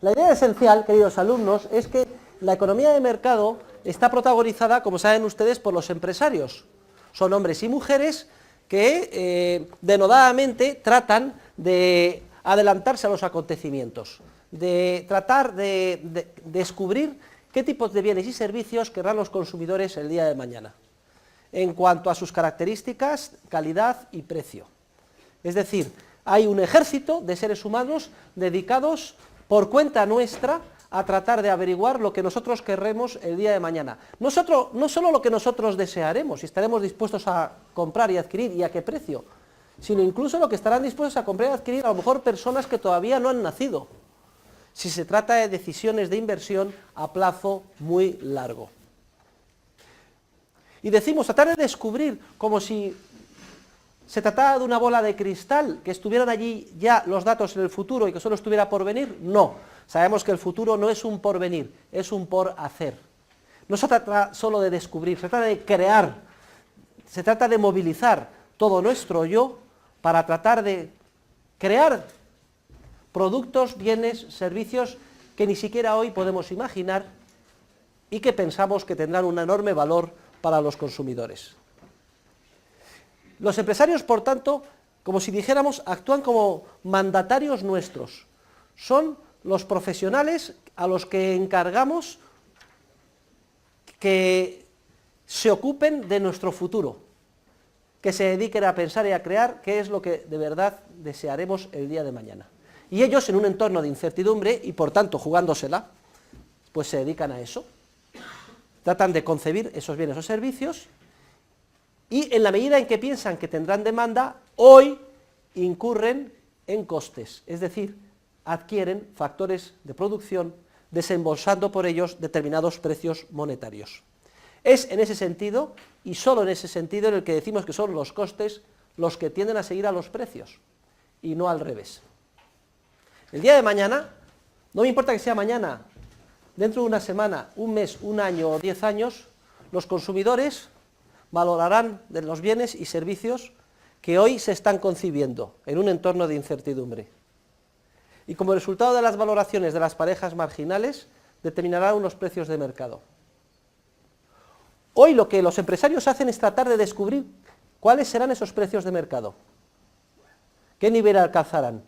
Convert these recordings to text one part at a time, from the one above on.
La idea esencial, queridos alumnos, es que la economía de mercado está protagonizada, como saben ustedes, por los empresarios. Son hombres y mujeres que denodadamente tratan de adelantarse a los acontecimientos, de tratar de descubrir qué tipos de bienes y servicios querrán los consumidores el día de mañana, en cuanto a sus características, calidad y precio. Es decir, hay un ejército de seres humanos dedicados por cuenta nuestra a tratar de averiguar lo que nosotros querremos el día de mañana. No solo lo que nosotros desearemos y estaremos dispuestos a comprar y adquirir y a qué precio, sino incluso lo que estarán dispuestos a comprar y adquirir a lo mejor personas que todavía no han nacido, si se trata de decisiones de inversión a plazo muy largo. Y decimos, tratar de descubrir como si se tratara de una bola de cristal, que estuvieran allí ya los datos en el futuro y que solo estuviera por venir. No, sabemos que el futuro no es un porvenir, es un por hacer. No se trata solo de descubrir, se trata de crear, se trata de movilizar todo nuestro yo para tratar de crear productos, bienes, servicios que ni siquiera hoy podemos imaginar y que pensamos que tendrán un enorme valor para los consumidores. Los empresarios, por tanto, como si dijéramos, actúan como mandatarios nuestros. Son los profesionales a los que encargamos que se ocupen de nuestro futuro, que se dediquen a pensar y a crear qué es lo que de verdad desearemos el día de mañana. Y ellos, en un entorno de incertidumbre y por tanto jugándosela, pues se dedican a eso. Tratan de concebir esos bienes o servicios y en la medida en que piensan que tendrán demanda, hoy incurren en costes, es decir, adquieren factores de producción desembolsando por ellos determinados precios monetarios. Es en ese sentido, y solo en ese sentido, en el que decimos que son los costes los que tienden a seguir a los precios, y no al revés. El día de mañana, no me importa que sea mañana, dentro de una semana, un mes, un año o 10 años, los consumidores valorarán de los bienes y servicios que hoy se están concibiendo en un entorno de incertidumbre. Y como resultado de las valoraciones de las parejas marginales, determinarán unos precios de mercado. Hoy lo que los empresarios hacen es tratar de descubrir cuáles serán esos precios de mercado, qué nivel alcanzarán,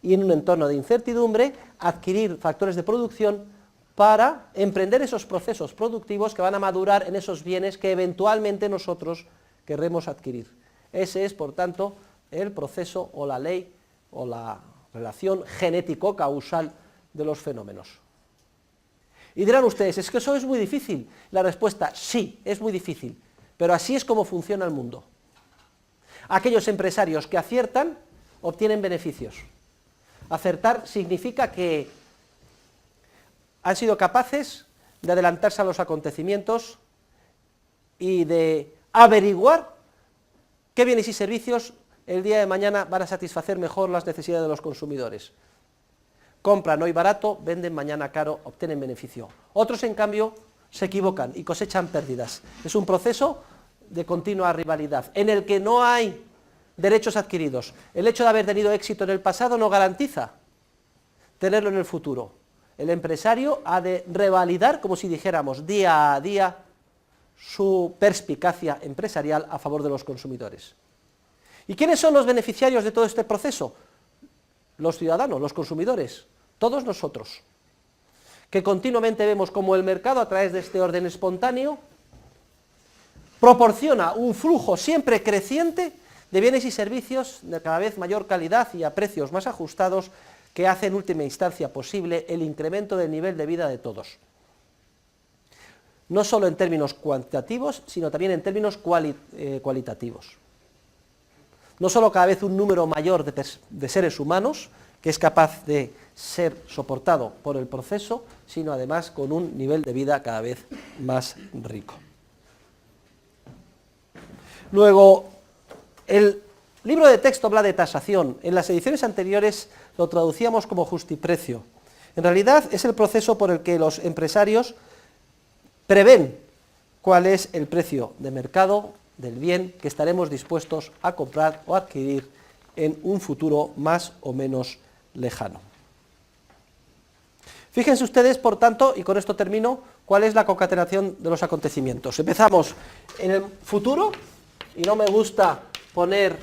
y en un entorno de incertidumbre adquirir factores de producción para emprender esos procesos productivos que van a madurar en esos bienes que eventualmente nosotros querremos adquirir. Ese es, por tanto, el proceso o la ley o la relación genético-causal de los fenómenos. Y dirán ustedes, es que eso es muy difícil. La respuesta, sí, es muy difícil, pero así es como funciona el mundo. Aquellos empresarios que aciertan obtienen beneficios. Acertar significa que han sido capaces de adelantarse a los acontecimientos y de averiguar qué bienes y servicios el día de mañana van a satisfacer mejor las necesidades de los consumidores. Compran hoy barato, venden mañana caro, obtienen beneficio. Otros, en cambio, se equivocan y cosechan pérdidas. Es un proceso de continua rivalidad, en el que no hay derechos adquiridos. El hecho de haber tenido éxito en el pasado no garantiza tenerlo en el futuro. El empresario ha de revalidar, como si dijéramos, día a día, su perspicacia empresarial a favor de los consumidores. ¿Y quiénes son los beneficiarios de todo este proceso? Los ciudadanos, los consumidores, todos nosotros, que continuamente vemos cómo el mercado, a través de este orden espontáneo, proporciona un flujo siempre creciente de bienes y servicios de cada vez mayor calidad y a precios más ajustados, que hace en última instancia posible el incremento del nivel de vida de todos. No solo en términos cuantitativos, sino también en términos cualitativos. No solo cada vez un número mayor de seres humanos que es capaz de ser soportado por el proceso, sino además con un nivel de vida cada vez más rico. Luego, el libro de texto habla de tasación. En las ediciones anteriores lo traducíamos como justiprecio. En realidad es el proceso por el que los empresarios prevén cuál es el precio de mercado del bien que estaremos dispuestos a comprar o adquirir en un futuro más o menos lejano. Fíjense ustedes, por tanto, y con esto termino, cuál es la concatenación de los acontecimientos. Empezamos en el futuro, y no me gusta poner,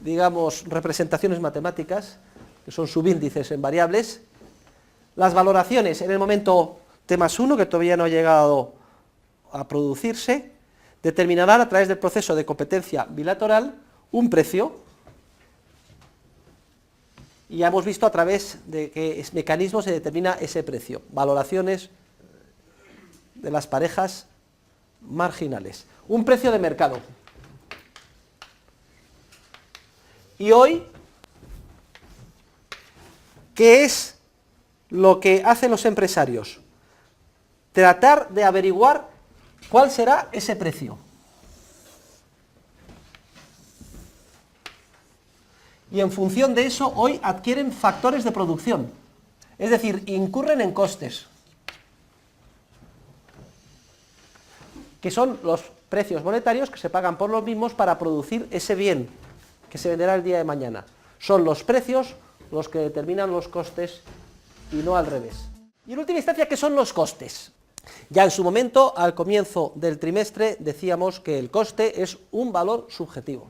digamos, representaciones matemáticas, que son subíndices en variables. Las valoraciones en el momento T+1, que todavía no ha llegado a producirse, determinarán a través del proceso de competencia bilateral un precio, y ya hemos visto a través de qué mecanismo se determina ese precio, valoraciones de las parejas marginales. Un precio de mercado. Y hoy, ¿qué es lo que hacen los empresarios? Tratar de averiguar cuál será ese precio. Y en función de eso, hoy adquieren factores de producción, es decir, incurren en costes, que son los precios monetarios que se pagan por los mismos para producir ese bien que se venderá el día de mañana. Son los precios los que determinan los costes y no al revés. Y en última instancia, ¿qué son los costes? Ya en su momento, al comienzo del trimestre, decíamos que el coste es un valor subjetivo,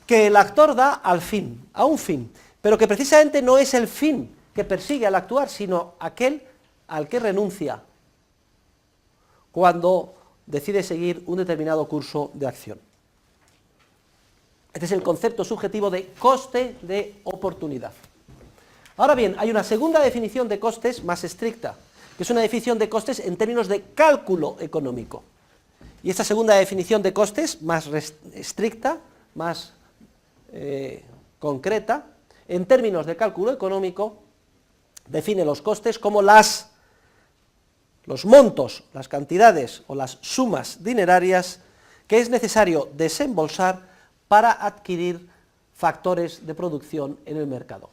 que el actor da al fin, a un fin, pero que precisamente no es el fin que persigue al actuar, sino aquel al que renuncia cuando decide seguir un determinado curso de acción. Este es el concepto subjetivo de coste de oportunidad. Ahora bien, hay una segunda definición de costes más estricta, que es una definición de costes en términos de cálculo económico. Y esta segunda definición de costes, más estricta, más concreta, en términos de cálculo económico, define los costes como los montos, las cantidades o las sumas dinerarias que es necesario desembolsar para adquirir factores de producción en el mercado.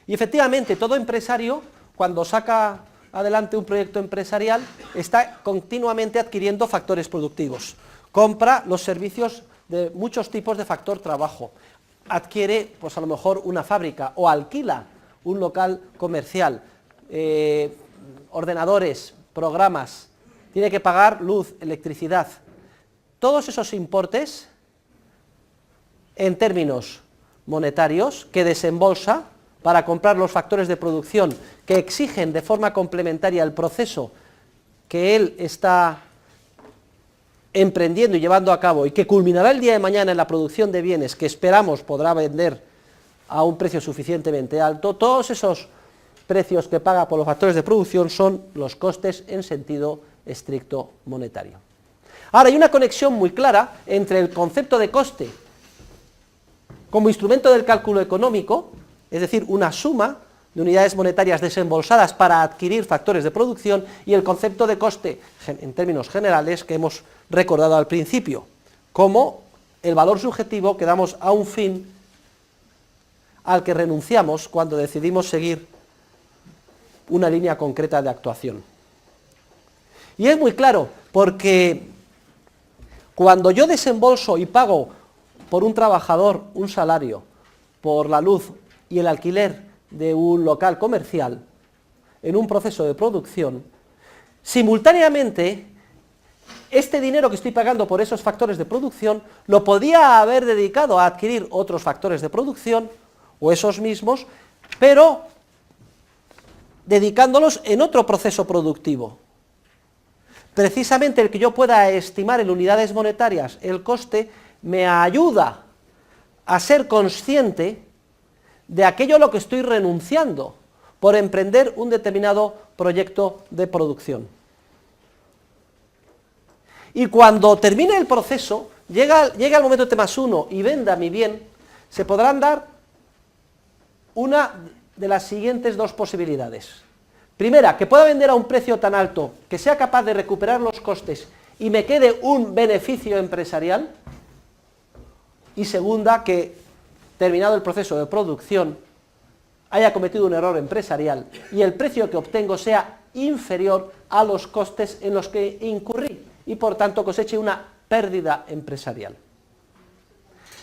Y efectivamente, todo empresario, cuando saca adelante un proyecto empresarial, está continuamente adquiriendo factores productivos. Compra los servicios de muchos tipos de factor trabajo, adquiere, pues a lo mejor, una fábrica o alquila un local comercial, ordenadores, programas, tiene que pagar luz, electricidad. Todos esos importes, en términos monetarios, que desembolsa para comprar los factores de producción que exigen de forma complementaria el proceso que él está emprendiendo y llevando a cabo y que culminará el día de mañana en la producción de bienes que esperamos podrá vender a un precio suficientemente alto, todos esos precios que paga por los factores de producción son los costes en sentido estricto monetario. Ahora, hay una conexión muy clara entre el concepto de coste como instrumento del cálculo económico, es decir, una suma de unidades monetarias desembolsadas para adquirir factores de producción, y el concepto de coste en términos generales que hemos recordado al principio, como el valor subjetivo que damos a un fin al que renunciamos cuando decidimos seguir una línea concreta de actuación. Y es muy claro, porque cuando yo desembolso y pago por un trabajador un salario, por la luz y el alquiler de un local comercial, en un proceso de producción, simultáneamente, este dinero que estoy pagando por esos factores de producción, lo podía haber dedicado a adquirir otros factores de producción, o esos mismos, pero dedicándolos en otro proceso productivo. Precisamente el que yo pueda estimar en unidades monetarias el coste, me ayuda a ser consciente de aquello a lo que estoy renunciando por emprender un determinado proyecto de producción. Y cuando termine el proceso, llega el momento T+1 y venda mi bien, se podrán dar una de las siguientes dos posibilidades. Primera, que pueda vender a un precio tan alto que sea capaz de recuperar los costes y me quede un beneficio empresarial. Y segunda, que terminado el proceso de producción haya cometido un error empresarial y el precio que obtengo sea inferior a los costes en los que incurrí y por tanto coseche una pérdida empresarial.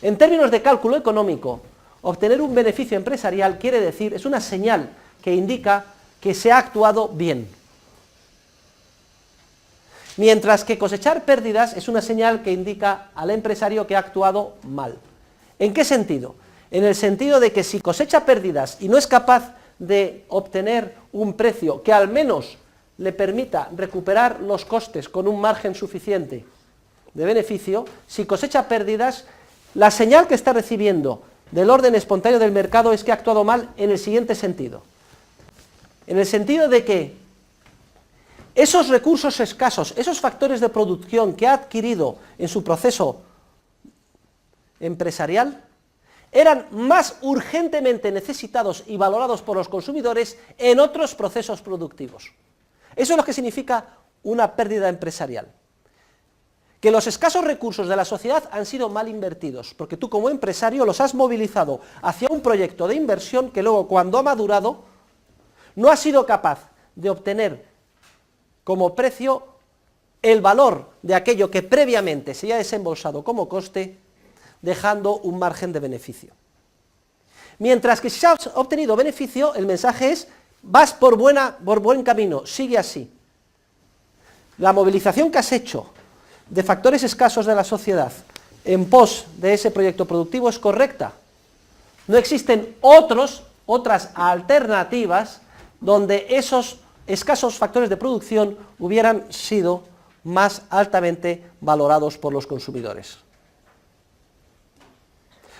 En términos de cálculo económico, Obtener un beneficio empresarial quiere decir, es una señal que indica que se ha actuado bien. Mientras que cosechar pérdidas es una señal que indica al empresario que ha actuado mal. ¿En qué sentido? En el sentido de que si cosecha pérdidas y no es capaz de obtener un precio que al menos le permita recuperar los costes con un margen suficiente de beneficio, si cosecha pérdidas, la señal que está recibiendo del orden espontáneo del mercado es que ha actuado mal en el siguiente sentido. En el sentido de que esos recursos escasos, esos factores de producción que ha adquirido en su proceso empresarial, eran más urgentemente necesitados y valorados por los consumidores en otros procesos productivos. Eso es lo que significa una pérdida empresarial. Que los escasos recursos de la sociedad han sido mal invertidos, porque tú como empresario los has movilizado hacia un proyecto de inversión que luego, cuando ha madurado, no has sido capaz de obtener como precio el valor de aquello que previamente se haya desembolsado como coste, dejando un margen de beneficio. Mientras que si has obtenido beneficio, el mensaje es: vas por buen camino, sigue así. La movilización que has hecho de factores escasos de la sociedad en pos de ese proyecto productivo es correcta. No existen otras alternativas donde esos escasos factores de producción hubieran sido más altamente valorados por los consumidores.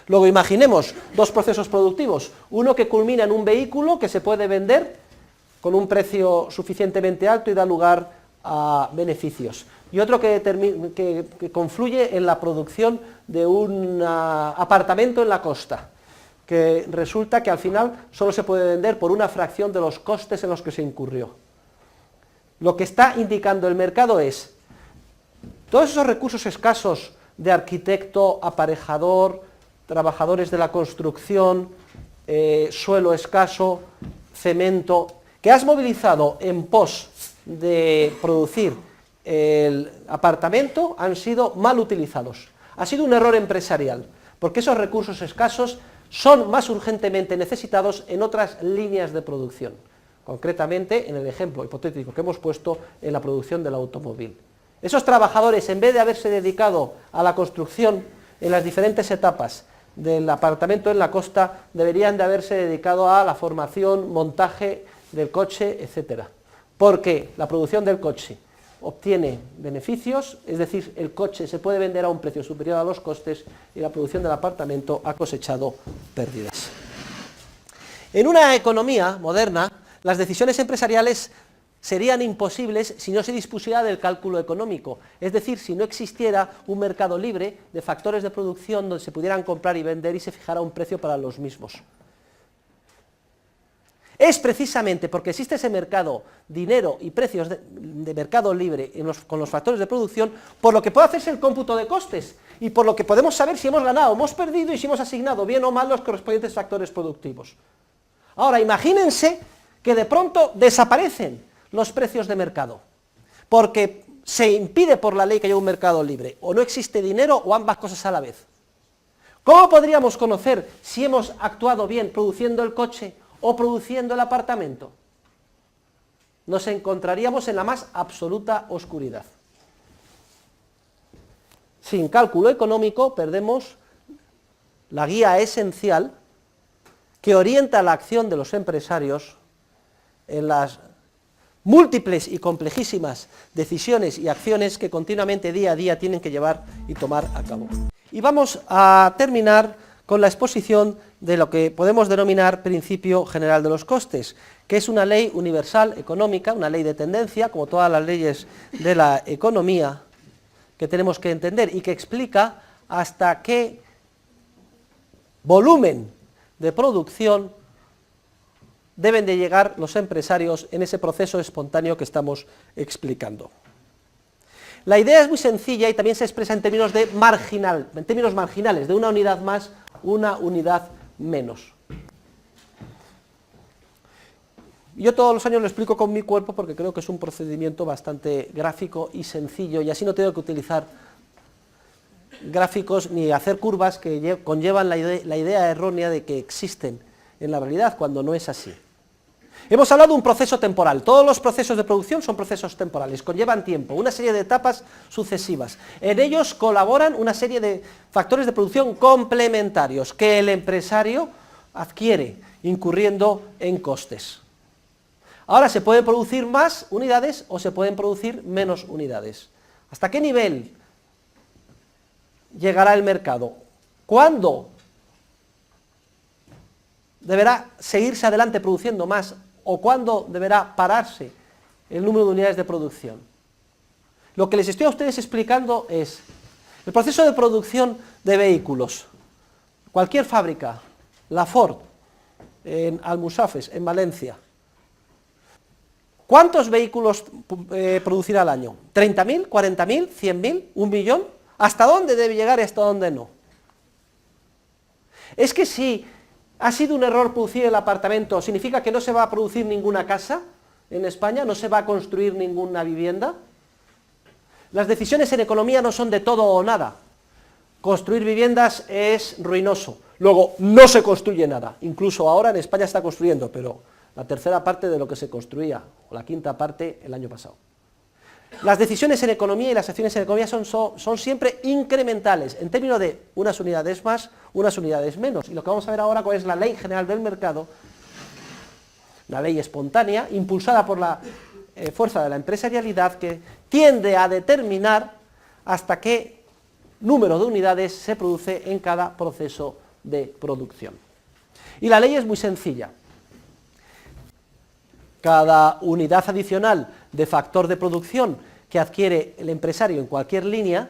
Luego imaginemos dos procesos productivos, uno que culmina en un vehículo que se puede vender con un precio suficientemente alto y da lugar a beneficios, y otro que confluye en la producción de un apartamento en la costa, que resulta que al final solo se puede vender por una fracción de los costes en los que se incurrió. Lo que está indicando el mercado es: todos esos recursos escasos de arquitecto, aparejador, trabajadores de la construcción, suelo escaso, cemento, que has movilizado en pos de producir el apartamento, han sido mal utilizados. Ha sido un error empresarial, porque esos recursos escasos son más urgentemente necesitados en otras líneas de producción, concretamente en el ejemplo hipotético que hemos puesto en la producción del automóvil. Esos trabajadores, en vez de haberse dedicado a la construcción en las diferentes etapas del apartamento en la costa, deberían de haberse dedicado a la formación, montaje del coche, etcétera, porque la producción del coche obtiene beneficios, es decir, el coche se puede vender a un precio superior a los costes, y la producción del apartamento ha cosechado pérdidas. En una economía moderna, las decisiones empresariales serían imposibles si no se dispusiera del cálculo económico, es decir, si no existiera un mercado libre de factores de producción donde se pudieran comprar y vender y se fijara un precio para los mismos. Es precisamente porque existe ese mercado, dinero y precios de mercado libre con los factores de producción, por lo que puede hacerse el cómputo de costes y por lo que podemos saber si hemos ganado o hemos perdido y si hemos asignado bien o mal los correspondientes factores productivos. Ahora, imagínense que de pronto desaparecen los precios de mercado, porque se impide por la ley que haya un mercado libre, o no existe dinero, o ambas cosas a la vez. ¿Cómo podríamos conocer si hemos actuado bien produciendo el coche o produciendo el apartamento? Nos encontraríamos en la más absoluta oscuridad. Sin cálculo económico perdemos la guía esencial que orienta la acción de los empresarios en las múltiples y complejísimas decisiones y acciones que continuamente día a día tienen que llevar y tomar a cabo. Y vamos a terminar con la exposición de lo que podemos denominar principio general de los costes, que es una ley universal económica, una ley de tendencia, como todas las leyes de la economía, que tenemos que entender y que explica hasta qué volumen de producción deben de llegar los empresarios en ese proceso espontáneo que estamos explicando. La idea es muy sencilla y también se expresa en términos marginales, de una unidad más, una unidad menos. Yo todos los años lo explico con mi cuerpo porque creo que es un procedimiento bastante gráfico y sencillo, y así no tengo que utilizar gráficos ni hacer curvas que conllevan la idea errónea de que existen en la realidad, cuando no es así. Hemos hablado de un proceso temporal. Todos los procesos de producción son procesos temporales, conllevan tiempo, una serie de etapas sucesivas. En ellos colaboran una serie de factores de producción complementarios que el empresario adquiere, incurriendo en costes. Ahora, se pueden producir más unidades o se pueden producir menos unidades. ¿Hasta qué nivel llegará el mercado? ¿Cuándo deberá seguirse adelante produciendo más o cuándo deberá pararse el número de unidades de producción? Lo que les estoy a ustedes explicando es el proceso de producción de vehículos. Cualquier fábrica, la Ford, en Almusafes, en Valencia, ¿cuántos vehículos producirá al año? ¿30.000, 40.000, 100.000, 1 millón? ¿Hasta dónde debe llegar y hasta dónde no? Es que si ha sido un error producir el apartamento, ¿significa que no se va a producir ninguna casa en España? ¿No se va a construir ninguna vivienda? Las decisiones en economía no son de todo o nada. Construir viviendas es ruinoso. Luego, no se construye nada. Incluso ahora en España está construyendo, pero la tercera parte de lo que se construía, o la quinta parte el año pasado. Las decisiones en economía y las acciones en economía son siempre incrementales, en términos de unas unidades más, unas unidades menos. Y lo que vamos a ver ahora cuál es la ley general del mercado, una ley espontánea, impulsada por la fuerza de la empresarialidad, que tiende a determinar hasta qué número de unidades se produce en cada proceso de producción. Y la ley es muy sencilla. Cada unidad adicional de factor de producción que adquiere el empresario en cualquier línea,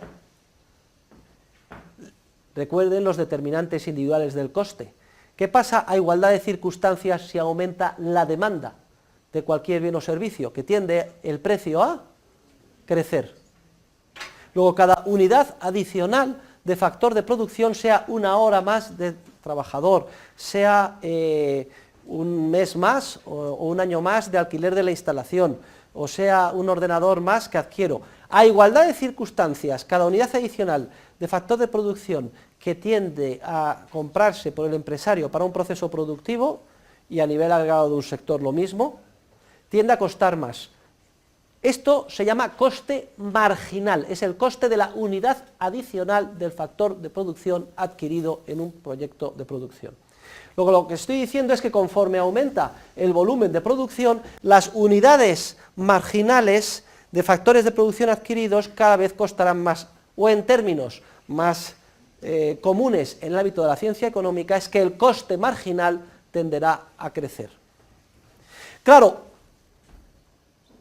recuerden los determinantes individuales del coste. ¿Qué pasa a igualdad de circunstancias si aumenta la demanda de cualquier bien o servicio? Que tiende el precio a crecer. Luego, cada unidad adicional de factor de producción, sea una hora más de trabajador, sea un mes más o un año más de alquiler de la instalación, o sea un ordenador más que adquiero, a igualdad de circunstancias, cada unidad adicional de factor de producción que tiende a comprarse por el empresario para un proceso productivo, y a nivel agregado de un sector lo mismo, tiende a costar más. Esto se llama coste marginal, es el coste de la unidad adicional del factor de producción adquirido en un proyecto de producción. Luego, lo que estoy diciendo es que conforme aumenta el volumen de producción, las unidades marginales de factores de producción adquiridos cada vez costarán más, o en términos más comunes en el ámbito de la ciencia económica, es que el coste marginal tenderá a crecer. Claro,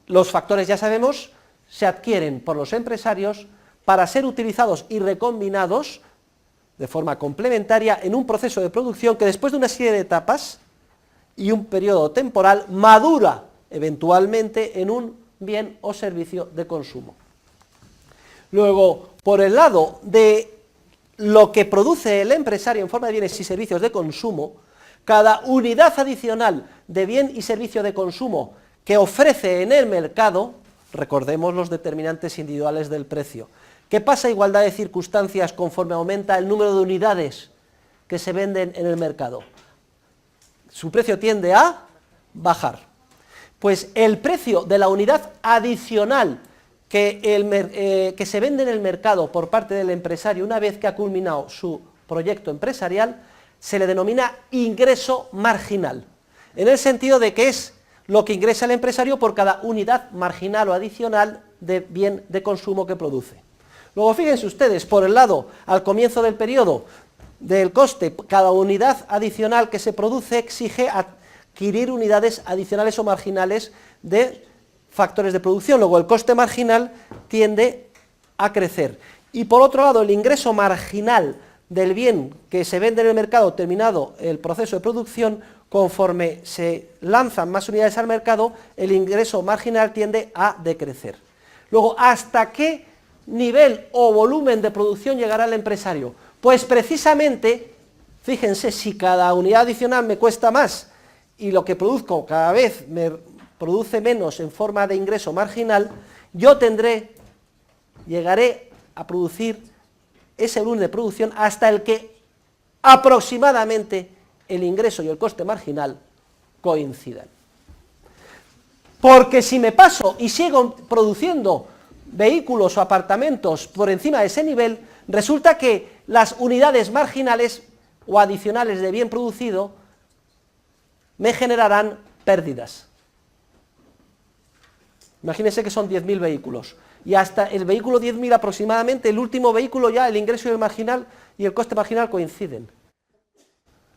los factores, ya sabemos, se adquieren por los empresarios para ser utilizados y recombinados de forma complementaria en un proceso de producción que, después de una serie de etapas y un periodo temporal, madura eventualmente en un bien o servicio de consumo. Luego, por el lado de lo que produce el empresario en forma de bienes y servicios de consumo, cada unidad adicional de bien y servicio de consumo que ofrece en el mercado, recordemos los determinantes individuales del precio. ¿Qué pasa a igualdad de circunstancias conforme aumenta el número de unidades que se venden en el mercado? Su precio tiende a bajar. Pues el precio de la unidad adicional que se vende en el mercado por parte del empresario una vez que ha culminado su proyecto empresarial se le denomina ingreso marginal, en el sentido de que es lo que ingresa el empresario por cada unidad marginal o adicional de bien de consumo que produce. Luego, fíjense ustedes, por el lado, al comienzo del periodo del coste, cada unidad adicional que se produce exige adquirir unidades adicionales o marginales de factores de producción. Luego, el coste marginal tiende a crecer. Y por otro lado, el ingreso marginal del bien que se vende en el mercado terminado el proceso de producción, conforme se lanzan más unidades al mercado, el ingreso marginal tiende a decrecer. Luego, ¿hasta qué nivel o volumen de producción llegará el empresario? Pues precisamente, fíjense, si cada unidad adicional me cuesta más y lo que produzco cada vez me produce menos en forma de ingreso marginal, yo llegaré a producir ese volumen de producción hasta el que aproximadamente el ingreso y el coste marginal coincidan. Porque si me paso y sigo produciendo vehículos o apartamentos por encima de ese nivel, resulta que las unidades marginales o adicionales de bien producido me generarán pérdidas. Imagínense que son 10.000 vehículos, y hasta el vehículo 10.000 aproximadamente, el último vehículo ya el ingreso y el marginal y el coste marginal coinciden.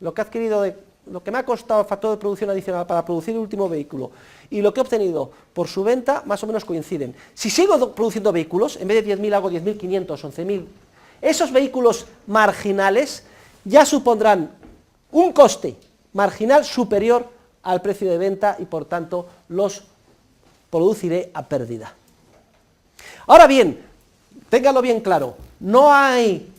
Lo que he adquirido, lo que me ha costado el factor de producción adicional para producir el último vehículo y lo que he obtenido por su venta más o menos coinciden. Si sigo produciendo vehículos, en vez de 10.000 hago 10.500, 11.000, esos vehículos marginales ya supondrán un coste marginal superior al precio de venta y por tanto los produciré a pérdida. Ahora bien, téngalo bien claro, no hay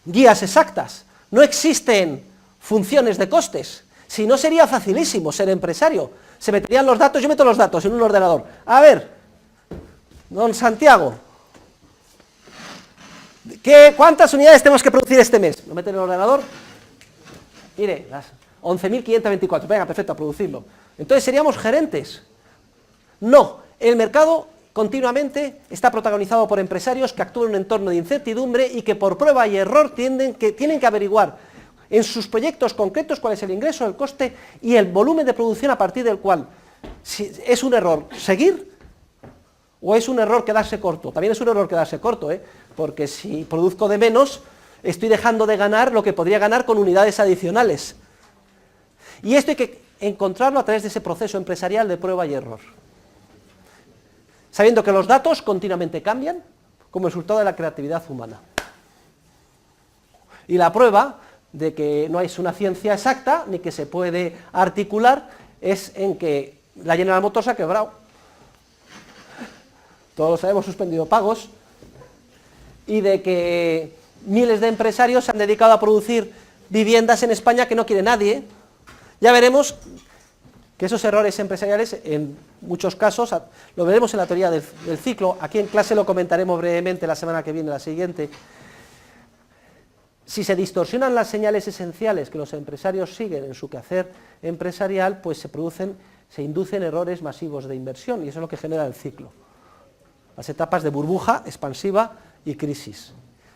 guías exactas, no existen funciones de costes, si no sería facilísimo ser empresario, se meterían los datos, yo meto los datos en un ordenador, a ver, don Santiago, ¿cuántas unidades tenemos que producir este mes? Lo mete en el ordenador, mire, las 11.524, venga, perfecto, a producirlo. Entonces seríamos gerentes. No, el mercado continuamente está protagonizado por empresarios que actúan en un entorno de incertidumbre y que por prueba y error tienen que averiguar en sus proyectos concretos cuál es el ingreso, el coste y el volumen de producción a partir del cual, si es un error seguir o es un error quedarse corto. También es un error quedarse corto, porque si produzco de menos, estoy dejando de ganar lo que podría ganar con unidades adicionales. Y esto hay que encontrarlo a través de ese proceso empresarial de prueba y error. Sabiendo que los datos continuamente cambian como resultado de la creatividad humana. Y la prueba de que no es una ciencia exacta, ni que se puede articular, es en que la General Motors ha quebrado. Todos lo sabemos, suspendido pagos, y de que miles de empresarios se han dedicado a producir viviendas en España que no quiere nadie. Ya veremos que esos errores empresariales, en muchos casos, lo veremos en la teoría del ciclo, aquí en clase lo comentaremos brevemente la semana que viene, la siguiente. Si se distorsionan las señales esenciales que los empresarios siguen en su quehacer empresarial, pues se inducen errores masivos de inversión, y eso es lo que genera el ciclo. Las etapas de burbuja expansiva y crisis.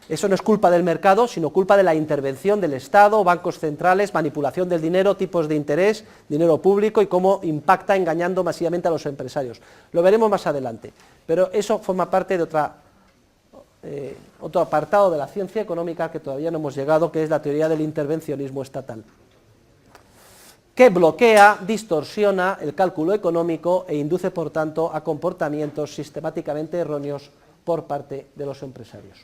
Eso no es culpa del mercado, sino culpa de la intervención del Estado, bancos centrales, manipulación del dinero, tipos de interés, dinero público y cómo impacta engañando masivamente a los empresarios. Lo veremos más adelante, pero eso forma parte de otro apartado de la ciencia económica que todavía no hemos llegado, que es la teoría del intervencionismo estatal, que bloquea, distorsiona el cálculo económico e induce, por tanto, a comportamientos sistemáticamente erróneos por parte de los empresarios.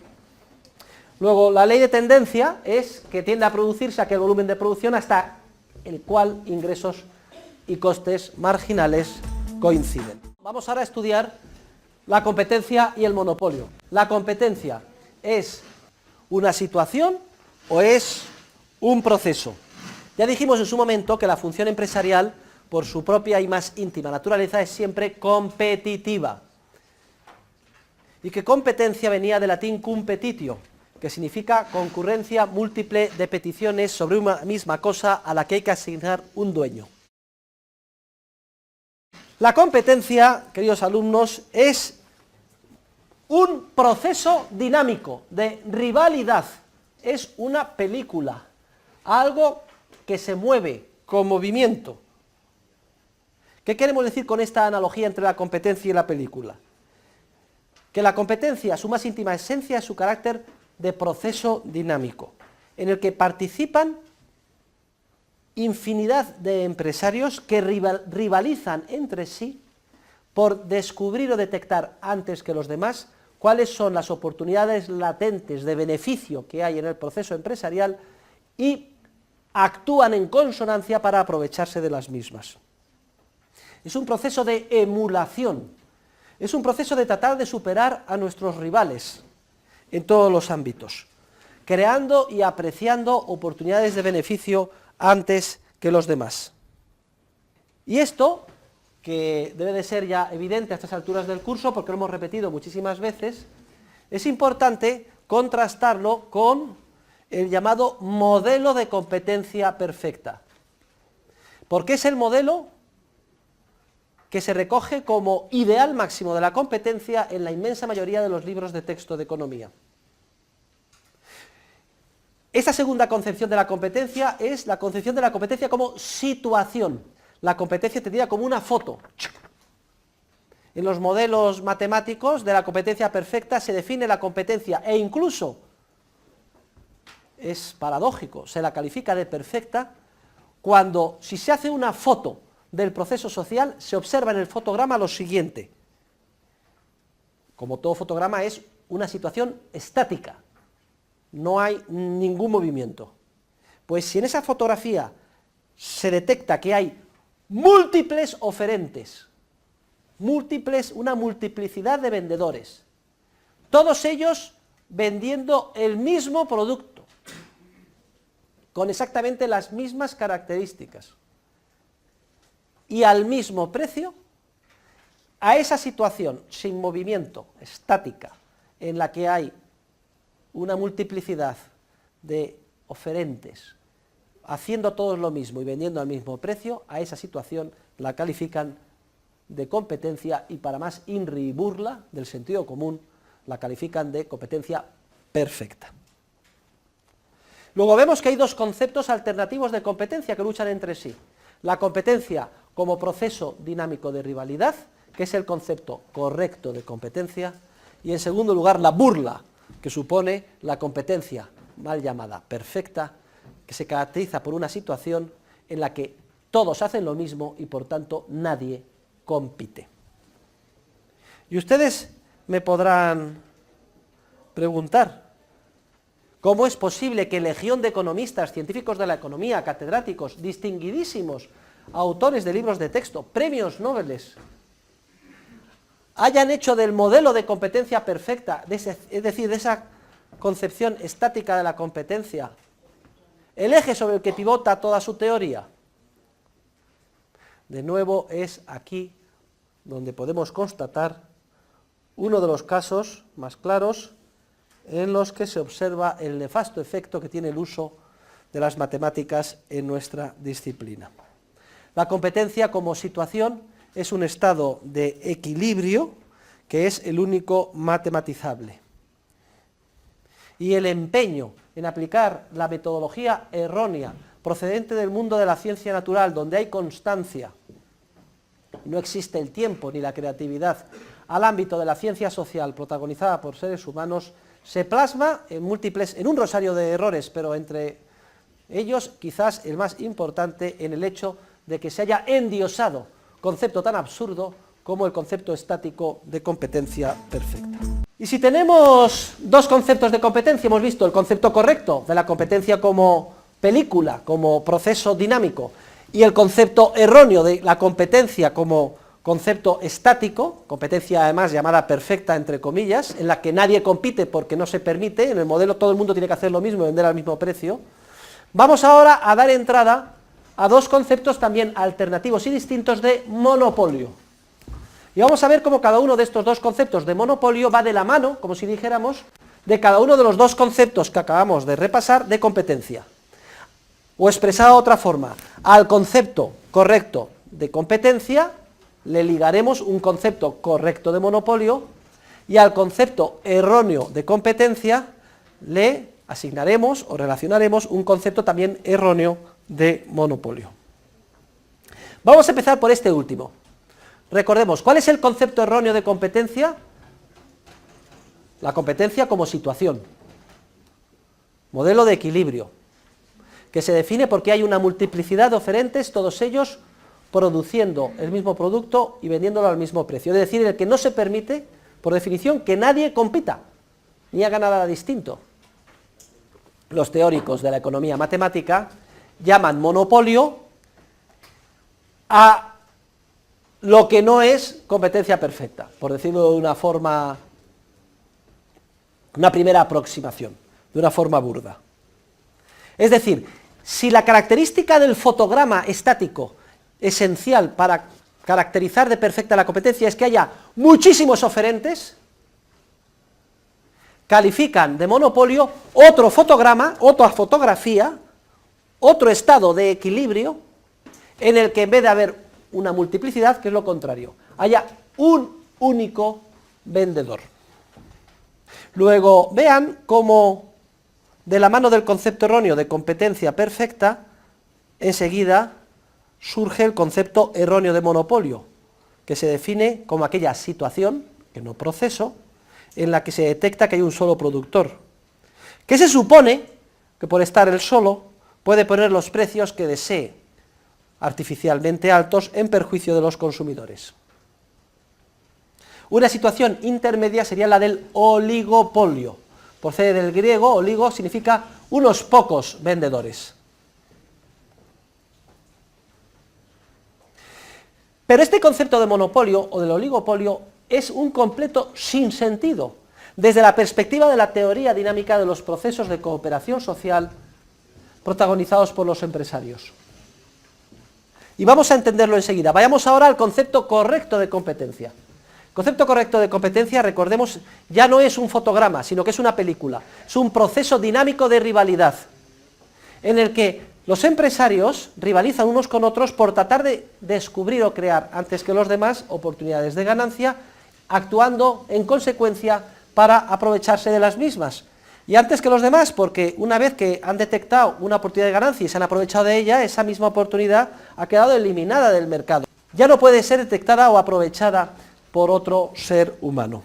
Luego, la ley de tendencia es que tiende a producirse aquel volumen de producción hasta el cual ingresos y costes marginales coinciden. Vamos ahora a estudiar la competencia y el monopolio. La competencia es una situación o es un proceso. Ya dijimos en su momento que la función empresarial, por su propia y más íntima naturaleza, es siempre competitiva. Y que competencia venía del latín competitio, que significa concurrencia múltiple de peticiones sobre una misma cosa a la que hay que asignar un dueño. La competencia, queridos alumnos, es un proceso dinámico de rivalidad, es una película, algo que se mueve con movimiento. ¿Qué queremos decir con esta analogía entre la competencia y la película? Que la competencia, su más íntima esencia, es su carácter de proceso dinámico, en el que participan infinidad de empresarios que rivalizan entre sí por descubrir o detectar antes que los demás cuáles son las oportunidades latentes de beneficio que hay en el proceso empresarial y actúan en consonancia para aprovecharse de las mismas. Es un proceso de emulación, es un proceso de tratar de superar a nuestros rivales en todos los ámbitos, creando y apreciando oportunidades de beneficio antes que los demás. Y esto, que debe de ser ya evidente a estas alturas del curso, porque lo hemos repetido muchísimas veces, es importante contrastarlo con el llamado modelo de competencia perfecta. Porque es el modelo que se recoge como ideal máximo de la competencia en la inmensa mayoría de los libros de texto de economía. Esta segunda concepción de la competencia es la concepción de la competencia como situación. La competencia entendida como una foto. En los modelos matemáticos de la competencia perfecta se define la competencia e incluso, es paradójico, se la califica de perfecta cuando, si se hace una foto del proceso social, se observa en el fotograma lo siguiente. Como todo fotograma es una situación estática, no hay ningún movimiento. Pues si en esa fotografía se detecta que hay múltiples oferentes, una multiplicidad de vendedores, todos ellos vendiendo el mismo producto, con exactamente las mismas características, y al mismo precio, a esa situación sin movimiento, estática, en la que hay una multiplicidad de oferentes, haciendo todos lo mismo y vendiendo al mismo precio, a esa situación la califican de competencia y, para más inri y burla del sentido común, la califican de competencia perfecta. Luego vemos que hay dos conceptos alternativos de competencia que luchan entre sí. La competencia como proceso dinámico de rivalidad, que es el concepto correcto de competencia, y en segundo lugar la burla, que supone la competencia mal llamada perfecta, que se caracteriza por una situación en la que todos hacen lo mismo y por tanto nadie compite. Y ustedes me podrán preguntar, ¿cómo es posible que legión de economistas, científicos de la economía, catedráticos, distinguidísimos, autores de libros de texto, premios Nobel, hayan hecho del modelo de competencia perfecta, es decir, de esa concepción estática de la competencia, el eje sobre el que pivota toda su teoría? De nuevo es aquí donde podemos constatar uno de los casos más claros en los que se observa el nefasto efecto que tiene el uso de las matemáticas en nuestra disciplina. La competencia como situación es un estado de equilibrio que es el único matematizable. Y el empeño en aplicar la metodología errónea procedente del mundo de la ciencia natural, donde hay constancia, no existe el tiempo ni la creatividad, al ámbito de la ciencia social protagonizada por seres humanos, se plasma en un rosario de errores, pero entre ellos quizás el más importante en el hecho de que se haya endiosado concepto tan absurdo como el concepto estático de competencia perfecta. Y si tenemos dos conceptos de competencia, hemos visto el concepto correcto de la competencia como película, como proceso dinámico, y el concepto erróneo de la competencia como concepto estático, competencia además llamada perfecta entre comillas, en la que nadie compite porque no se permite, en el modelo todo el mundo tiene que hacer lo mismo y vender al mismo precio. Vamos ahora a dar entrada a dos conceptos también alternativos y distintos de monopolio. Y vamos a ver cómo cada uno de estos dos conceptos de monopolio va de la mano, como si dijéramos, de cada uno de los dos conceptos que acabamos de repasar de competencia. O expresado de otra forma, al concepto correcto de competencia le ligaremos un concepto correcto de monopolio y al concepto erróneo de competencia le asignaremos o relacionaremos un concepto también erróneo de monopolio. Vamos a empezar por este último. Recordemos, ¿cuál es el concepto erróneo de competencia? La competencia como situación, modelo de equilibrio, que se define porque hay una multiplicidad de oferentes, todos ellos produciendo el mismo producto y vendiéndolo al mismo precio. Es decir, en el que no se permite, por definición, que nadie compita, ni haga nada distinto. Los teóricos de la economía matemática llaman monopolio a lo que no es competencia perfecta, por decirlo de una forma, una primera aproximación, de una forma burda. Es decir, si la característica del fotograma estático esencial para caracterizar de perfecta la competencia es que haya muchísimos oferentes, califican de monopolio otro fotograma, otra fotografía, otro estado de equilibrio, en el que en vez de haber una multiplicidad, que es lo contrario, haya un único vendedor. Luego, vean cómo de la mano del concepto erróneo de competencia perfecta, enseguida surge el concepto erróneo de monopolio, que se define como aquella situación, que no proceso, en la que se detecta que hay un solo productor, que se supone que por estar él solo puede poner los precios que desee, artificialmente altos, en perjuicio de los consumidores. Una situación intermedia sería la del oligopolio. Procede del griego, oligo significa unos pocos vendedores. Pero este concepto de monopolio o del oligopolio es un completo sinsentido desde la perspectiva de la teoría dinámica de los procesos de cooperación social protagonizados por los empresarios. Y vamos a entenderlo enseguida. Vayamos ahora al concepto correcto de competencia. El concepto correcto de competencia, recordemos, ya no es un fotograma, sino que es una película. Es un proceso dinámico de rivalidad, en el que los empresarios rivalizan unos con otros por tratar de descubrir o crear, antes que los demás, oportunidades de ganancia, actuando en consecuencia para aprovecharse de las mismas. Y antes que los demás, porque una vez que han detectado una oportunidad de ganancia y se han aprovechado de ella, esa misma oportunidad ha quedado eliminada del mercado. Ya no puede ser detectada o aprovechada por otro ser humano.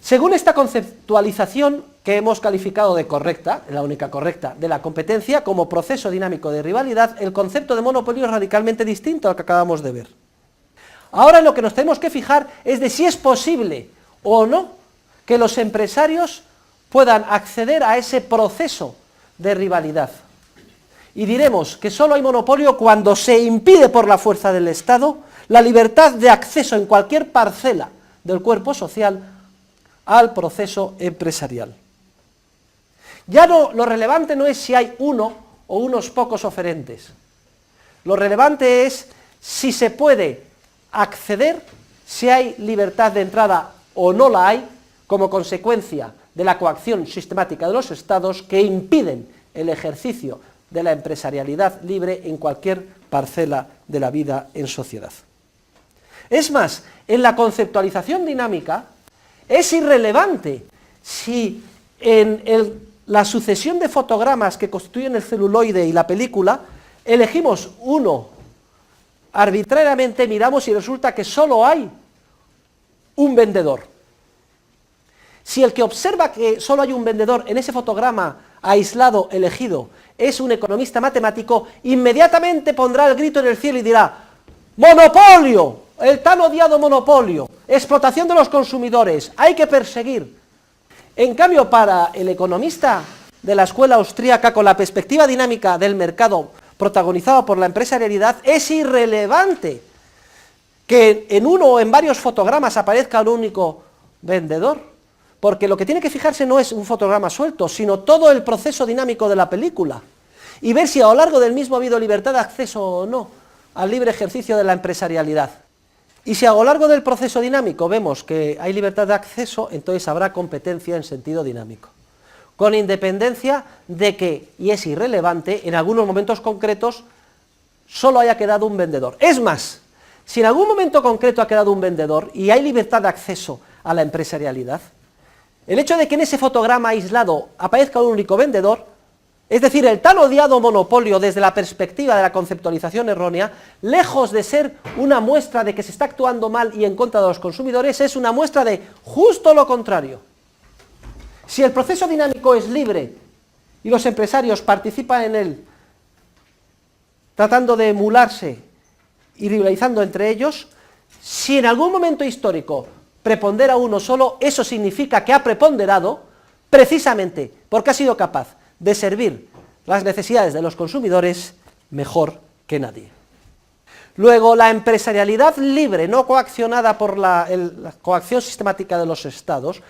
Según esta conceptualización que hemos calificado de correcta, la única correcta, de la competencia como proceso dinámico de rivalidad, el concepto de monopolio es radicalmente distinto al que acabamos de ver. Ahora en lo que nos tenemos que fijar es de si es posible o no que los empresarios puedan acceder a ese proceso de rivalidad. Y diremos que solo hay monopolio cuando se impide por la fuerza del Estado la libertad de acceso en cualquier parcela del cuerpo social al proceso empresarial. Ya no, lo relevante no es si hay uno o unos pocos oferentes. Lo relevante es si se puede acceder, si hay libertad de entrada o no la hay, como consecuencia de la coacción sistemática de los estados que impiden el ejercicio de la empresarialidad libre en cualquier parcela de la vida en sociedad. Es más, en la conceptualización dinámica es irrelevante si en la sucesión de fotogramas que constituyen el celuloide y la película elegimos uno arbitrariamente, miramos y resulta que solo hay un vendedor. Si el que observa que solo hay un vendedor en ese fotograma aislado, elegido, es un economista matemático, inmediatamente pondrá el grito en el cielo y dirá: ¡monopolio! El tan odiado monopolio, explotación de los consumidores, hay que perseguir. En cambio, para el economista de la escuela austríaca, con la perspectiva dinámica del mercado protagonizado por la empresarialidad, es irrelevante que en uno o en varios fotogramas aparezca un único vendedor, porque lo que tiene que fijarse no es un fotograma suelto, sino todo el proceso dinámico de la película, y ver si a lo largo del mismo ha habido libertad de acceso o no al libre ejercicio de la empresarialidad. Y si a lo largo del proceso dinámico vemos que hay libertad de acceso, entonces habrá competencia en sentido dinámico, con independencia de que, y es irrelevante, en algunos momentos concretos solo haya quedado un vendedor. Es más, si en algún momento concreto ha quedado un vendedor y hay libertad de acceso a la empresarialidad, el hecho de que en ese fotograma aislado aparezca un único vendedor, es decir, el tan odiado monopolio desde la perspectiva de la conceptualización errónea, lejos de ser una muestra de que se está actuando mal y en contra de los consumidores, es una muestra de justo lo contrario. Si el proceso dinámico es libre y los empresarios participan en él tratando de emularse y rivalizando entre ellos, si en algún momento histórico prepondera uno solo, eso significa que ha preponderado precisamente porque ha sido capaz de servir las necesidades de los consumidores mejor que nadie. Luego, la empresarialidad libre, no coaccionada por la coacción sistemática de los estados,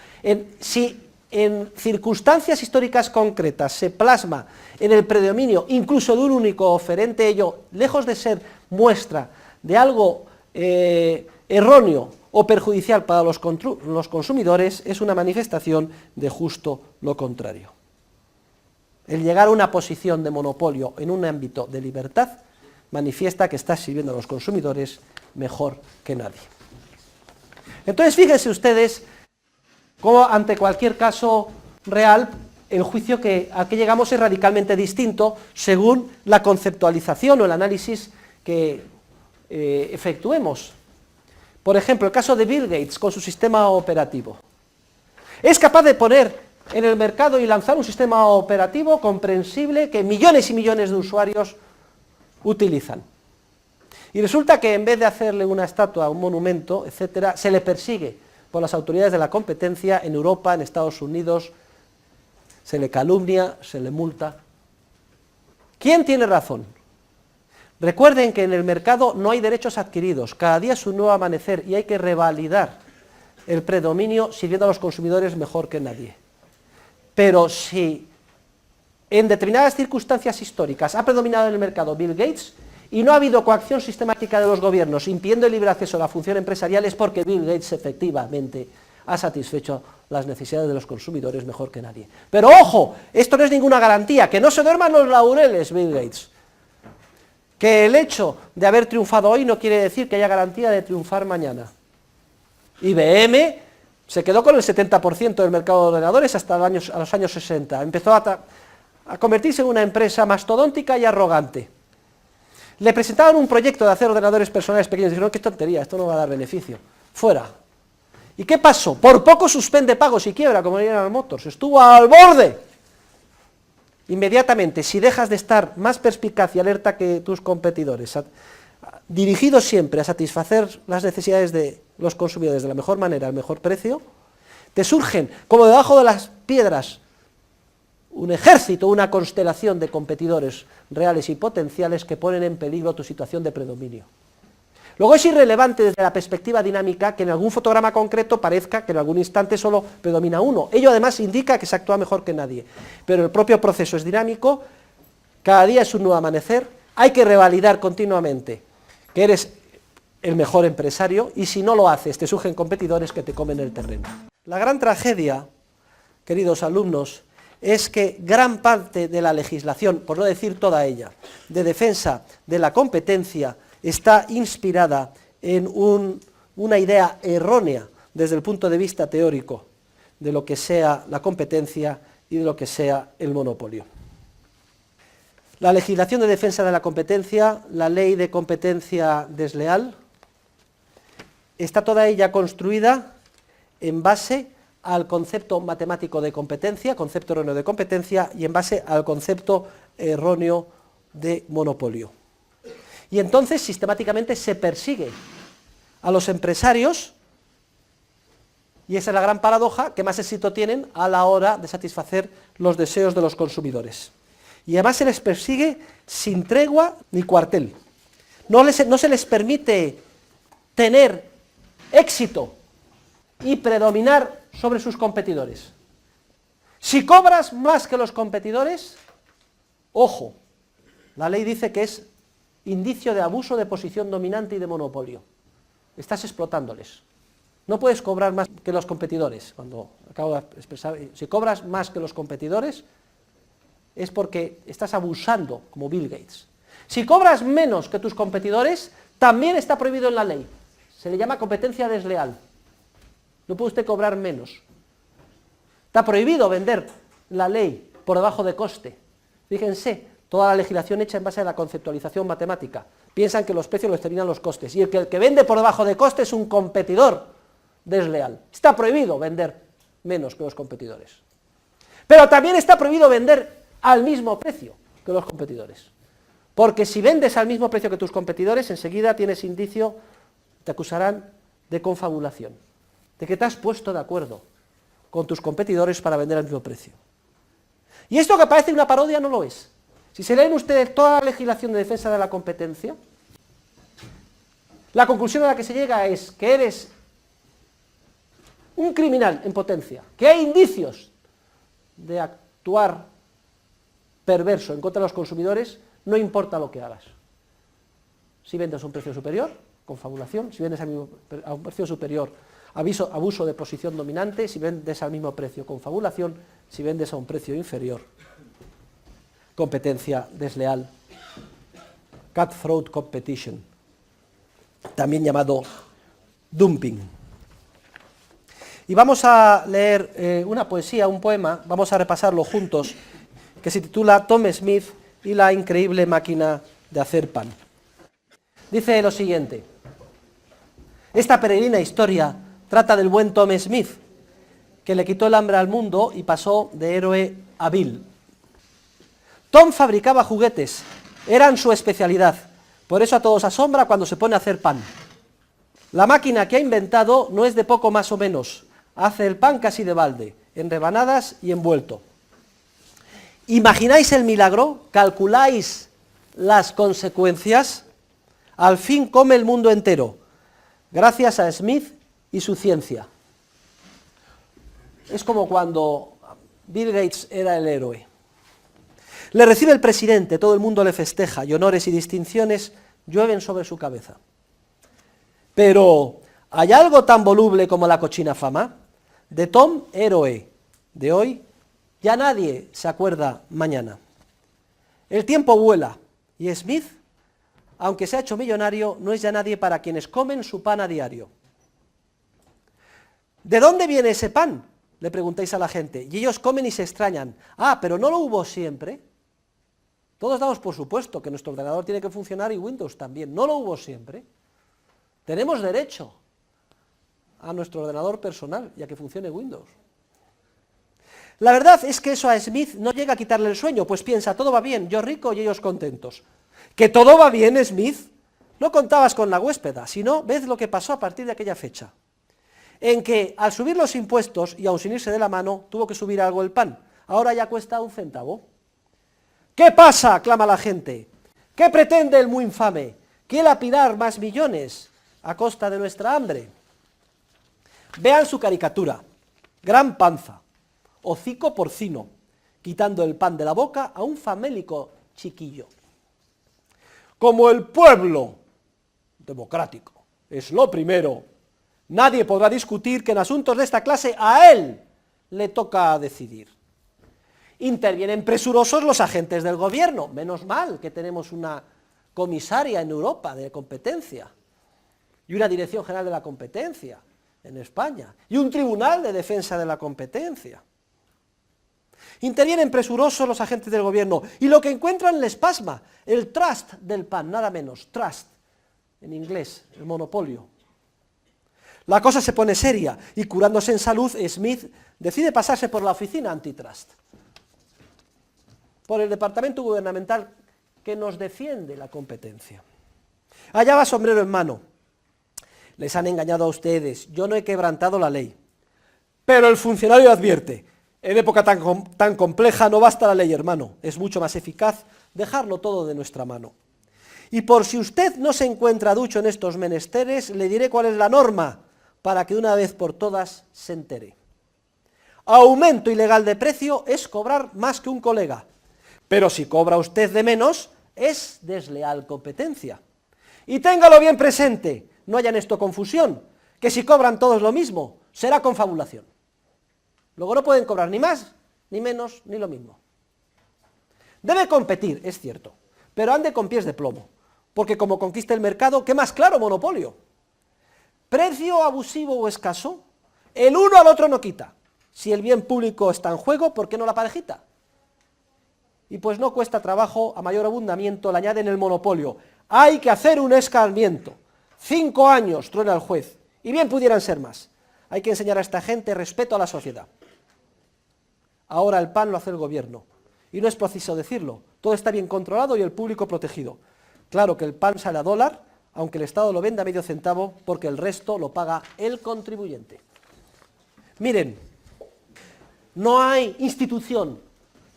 si en circunstancias históricas concretas se plasma en el predominio incluso de un único oferente, ello, lejos de ser muestra de algo erróneo o perjudicial para los consumidores es una manifestación de justo lo contrario. El llegar a una posición de monopolio en un ámbito de libertad manifiesta que estás sirviendo a los consumidores mejor que nadie. Entonces, fíjense ustedes cómo ante cualquier caso real el juicio al que llegamos es radicalmente distinto según la conceptualización o el análisis que efectuemos. Por ejemplo, el caso de Bill Gates con su sistema operativo. Es capaz de poner en el mercado y lanzar un sistema operativo comprensible que millones y millones de usuarios utilizan. Y resulta que en vez de hacerle una estatua, un monumento, etcétera, se le persigue por las autoridades de la competencia en Europa, en Estados Unidos, se le calumnia, se le multa. ¿Quién tiene razón? Recuerden que en el mercado no hay derechos adquiridos, cada día es un nuevo amanecer y hay que revalidar el predominio sirviendo a los consumidores mejor que nadie. Pero si en determinadas circunstancias históricas ha predominado en el mercado Bill Gates y no ha habido coacción sistemática de los gobiernos impidiendo el libre acceso a la función empresarial, es porque Bill Gates efectivamente ha satisfecho las necesidades de los consumidores mejor que nadie. Pero ojo, esto no es ninguna garantía, que no se duerman los laureles Bill Gates. Que el hecho de haber triunfado hoy no quiere decir que haya garantía de triunfar mañana. IBM se quedó con el 70% del mercado de ordenadores hasta los años 60. Empezó a convertirse en una empresa mastodóntica y arrogante. Le presentaron un proyecto de hacer ordenadores personales pequeños y dijeron, qué tontería, esto no va a dar beneficio. Fuera. ¿Y qué pasó? Por poco suspende pagos y quiebra, como General Motors. Estuvo al borde. Inmediatamente, si dejas de estar más perspicaz y alerta que tus competidores, dirigido siempre a satisfacer las necesidades de los consumidores de la mejor manera, al mejor precio, te surgen, como debajo de las piedras, un ejército, una constelación de competidores reales y potenciales que ponen en peligro tu situación de predominio. Luego es irrelevante desde la perspectiva dinámica que en algún fotograma concreto parezca que en algún instante solo predomina uno. Ello además indica que se actúa mejor que nadie. Pero el propio proceso es dinámico, cada día es un nuevo amanecer, hay que revalidar continuamente que eres el mejor empresario y si no lo haces te surgen competidores que te comen el terreno. La gran tragedia, queridos alumnos, es que gran parte de la legislación, por no decir toda ella, de defensa de la competencia, está inspirada en una idea errónea desde el punto de vista teórico de lo que sea la competencia y de lo que sea el monopolio. La legislación de defensa de la competencia, la ley de competencia desleal, está toda ella construida en base al concepto matemático de competencia, concepto erróneo de competencia, y en base al concepto erróneo de monopolio. Y entonces sistemáticamente se persigue a los empresarios, y esa es la gran paradoja, que más éxito tienen a la hora de satisfacer los deseos de los consumidores. Y además se les persigue sin tregua ni cuartel. No se les permite tener éxito y predominar sobre sus competidores. Si cobras más que los competidores, ojo, la ley dice que es indicio de abuso de posición dominante y de monopolio. Estás explotándoles. No puedes cobrar más que los competidores. Cuando acabo de expresar, si cobras más que los competidores, es porque estás abusando, como Bill Gates. Si cobras menos que tus competidores, también está prohibido en la ley. Se le llama competencia desleal. No puede usted cobrar menos. Está prohibido vender la ley por debajo de coste. Fíjense, toda la legislación hecha en base a la conceptualización matemática. Piensan que los precios los determinan los costes. Y el que vende por debajo de coste es un competidor desleal. Está prohibido vender menos que los competidores. Pero también está prohibido vender al mismo precio que los competidores. Porque si vendes al mismo precio que tus competidores, enseguida tienes indicio, te acusarán de confabulación, de que te has puesto de acuerdo con tus competidores para vender al mismo precio. Y esto que parece una parodia no lo es. Si se leen ustedes toda la legislación de defensa de la competencia, la conclusión a la que se llega es que eres un criminal en potencia, que hay indicios de actuar perverso en contra de los consumidores, no importa lo que hagas. Si vendes a un precio superior, confabulación. Si vendes a un precio superior, abuso de posición dominante. Si vendes al mismo precio, confabulación. Si vendes a un precio inferior, competencia desleal, cutthroat competition, también llamado dumping. Y vamos a leer una poesía, un poema, vamos a repasarlo juntos, que se titula Tom Smith y la increíble máquina de hacer pan. Dice lo siguiente: esta peregrina historia trata del buen Tom Smith, que le quitó el hambre al mundo y pasó de héroe a vil. Tom fabricaba juguetes, eran su especialidad, por eso a todos asombra cuando se pone a hacer pan. La máquina que ha inventado no es de poco más o menos, hace el pan casi de balde, en rebanadas y envuelto. ¿Imagináis el milagro? ¿Calculáis las consecuencias? Al fin come el mundo entero, gracias a Smith y su ciencia. Es como cuando Bill Gates era el héroe. Le recibe el presidente, todo el mundo le festeja, y honores y distinciones llueven sobre su cabeza. Pero, ¿hay algo tan voluble como la cochina fama? De Tom, héroe de hoy, ya nadie se acuerda mañana. El tiempo vuela, y Smith, aunque se ha hecho millonario, no es ya nadie para quienes comen su pan a diario. ¿De dónde viene ese pan?, le preguntáis a la gente, y ellos comen y se extrañan. Ah, pero ¿no lo hubo siempre? Todos damos por supuesto que nuestro ordenador tiene que funcionar y Windows también. ¿No lo hubo siempre? Tenemos derecho a nuestro ordenador personal y a que funcione Windows. La verdad es que eso a Smith no llega a quitarle el sueño, pues piensa, todo va bien, yo rico y ellos contentos. ¿Que todo va bien, Smith? No contabas con la huéspeda, sino ved lo que pasó a partir de aquella fecha, en que al subir los impuestos, y aun sin irse de la mano, tuvo que subir algo el pan. Ahora ya cuesta 1 centavo. ¿Qué pasa?, clama la gente. ¿Qué pretende el muy infame? ¿Quiere lapidar más millones a costa de nuestra hambre? Vean su caricatura. Gran panza, hocico porcino, quitando el pan de la boca a un famélico chiquillo. Como el pueblo democrático es lo primero, nadie podrá discutir que en asuntos de esta clase a él le toca decidir. Intervienen presurosos los agentes del gobierno, menos mal que tenemos una comisaria en Europa de competencia, y una Dirección General de la Competencia en España, y un Tribunal de Defensa de la Competencia. Intervienen presurosos los agentes del gobierno, y lo que encuentran les pasma, el trust del pan, nada menos, trust, en inglés, el monopolio. La cosa se pone seria, y curándose en salud, Smith decide pasarse por la oficina antitrust, por el departamento gubernamental que nos defiende la competencia. Allá va sombrero en mano. Les han engañado a ustedes, yo no he quebrantado la ley. Pero el funcionario advierte, en época tan compleja no basta la ley, hermano, es mucho más eficaz dejarlo todo de nuestra mano. Y por si usted no se encuentra ducho en estos menesteres, le diré cuál es la norma, para que de una vez por todas se entere. Aumento ilegal de precio es cobrar más que un colega, pero si cobra usted de menos, es desleal competencia. Y téngalo bien presente, no haya en esto confusión, que si cobran todos lo mismo, será confabulación. Luego no pueden cobrar ni más, ni menos, ni lo mismo. Debe competir, es cierto, pero ande con pies de plomo, porque como conquista el mercado, ¿qué más claro monopolio? Precio abusivo o escaso, el uno al otro no quita. Si el bien público está en juego, ¿por qué no la parejita? Y pues no cuesta trabajo, a mayor abundamiento le añaden el monopolio. Hay que hacer un escarmiento. 5 años, truena el juez, y bien pudieran ser más. Hay que enseñar a esta gente respeto a la sociedad. Ahora el pan lo hace el gobierno, y no es preciso decirlo, todo está bien controlado y el público protegido. Claro que el pan sale a dólar, aunque el Estado lo venda a medio centavo, porque el resto lo paga el contribuyente. Miren, no hay institución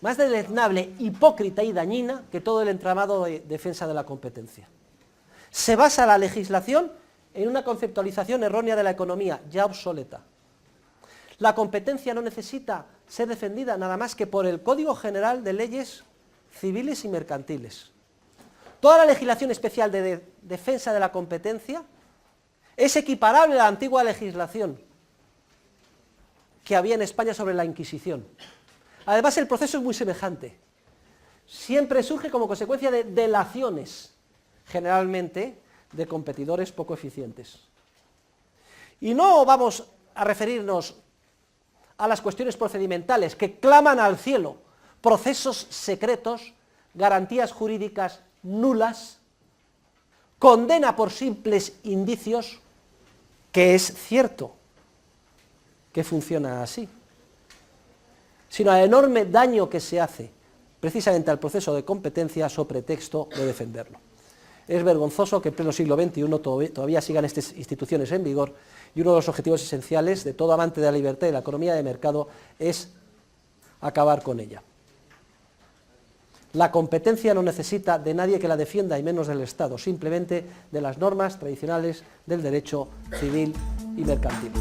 más deleznable, hipócrita y dañina que todo el entramado de defensa de la competencia. Se basa la legislación en una conceptualización errónea de la economía, ya obsoleta. La competencia no necesita ser defendida nada más que por el Código General de Leyes Civiles y Mercantiles. Toda la legislación especial de defensa de la competencia Es equiparable a la antigua legislación que había en España sobre la Inquisición. Además, el proceso es muy semejante. Siempre surge como consecuencia de delaciones, generalmente de competidores poco eficientes. Y no vamos a referirnos a las cuestiones procedimentales que claman al cielo, procesos secretos, garantías jurídicas nulas, condena por simples indicios, que es cierto que funciona así, sino al enorme daño que se hace precisamente al proceso de competencia sobre pretexto de defenderlo. Es vergonzoso que en pleno siglo XXI todavía sigan estas instituciones en vigor, y uno de los objetivos esenciales de todo amante de la libertad y de la economía de mercado es acabar con ella. La competencia no necesita de nadie que la defienda, y menos del Estado, simplemente de las normas tradicionales del derecho civil y mercantil.